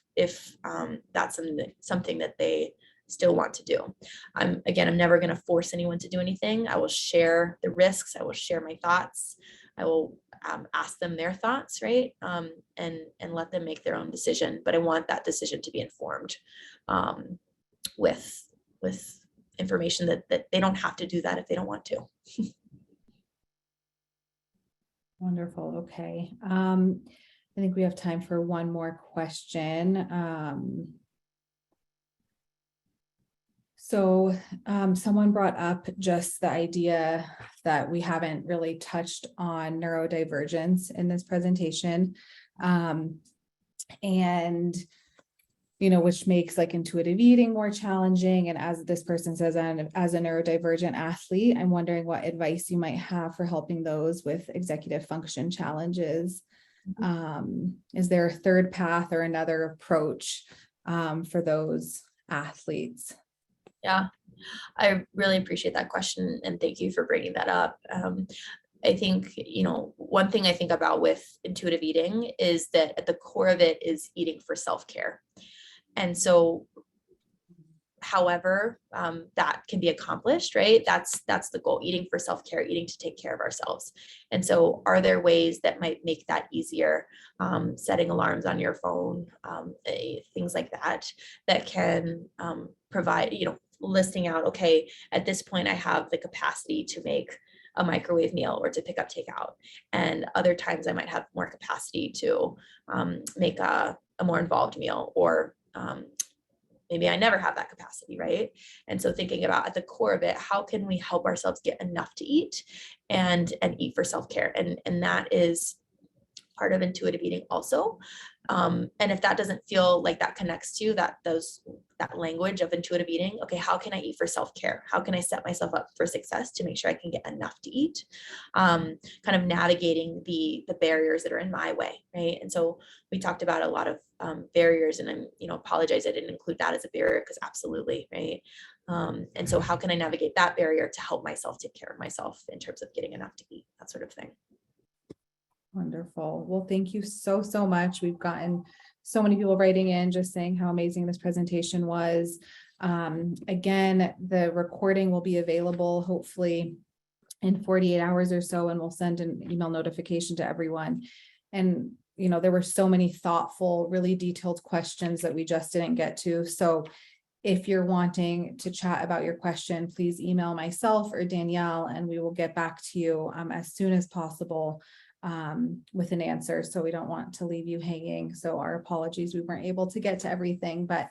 that's something that they still want to do. I'm never going to force anyone to do anything. I will share the risks. I will share my thoughts. I will ask them their thoughts, right? And let them make their own decision. But I want that decision to be informed with information that they don't have to do that if they don't want to. Wonderful. Okay. I think we have time for one more question. So someone brought up just the idea that we haven't really touched on neurodivergence in this presentation. And, which makes like intuitive eating more challenging. And as this person says, as a neurodivergent athlete, I'm wondering what advice you might have for helping those with executive function challenges. Is there a third path or another approach for those athletes? Yeah, I really appreciate that question, and thank you for bringing that up. I think, one thing I think about with intuitive eating is that at the core of it is eating for self-care. And so, however, that can be accomplished, right? That's the goal, eating for self-care, eating to take care of ourselves. And so are there ways that might make that easier? Setting alarms on your phone, things like that can provide, listing out, okay, at this point I have the capacity to make a microwave meal or to pick up takeout. And other times I might have more capacity to make a more involved meal, or maybe I never have that capacity, right? And so thinking about at the core of it, how can we help ourselves get enough to eat and eat for self-care? And that is part of intuitive eating also. And if that doesn't feel like that connects to that language of intuitive eating, okay, how can I eat for self-care? How can I set myself up for success to make sure I can get enough to eat? Kind of navigating the barriers that are in my way, right? And so we talked about a lot of barriers, and I'm, apologize I didn't include that as a barrier, because absolutely, right? And so how can I navigate that barrier to help myself take care of myself in terms of getting enough to eat, that sort of thing. Wonderful. Well, thank you so much. We've gotten so many people writing in just saying how amazing this presentation was. Again, the recording will be available hopefully in 48 hours or so, and we'll send an email notification to everyone. And, there were so many thoughtful, really detailed questions that we just didn't get to. So if you're wanting to chat about your question, please email myself or Danielle, and we will get back to you as soon as possible. with an answer. So we don't want to leave you hanging. So our apologies, we weren't able to get to everything, but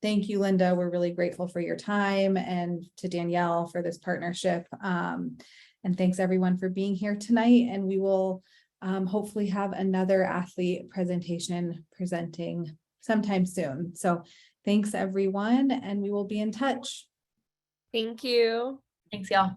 thank you, Linda. We're really grateful for your time, and to Danielle for this partnership. And thanks everyone for being here tonight. And we will hopefully have another athlete presentation presenting sometime soon. So thanks everyone, and we will be in touch. Thank you. Thanks, y'all.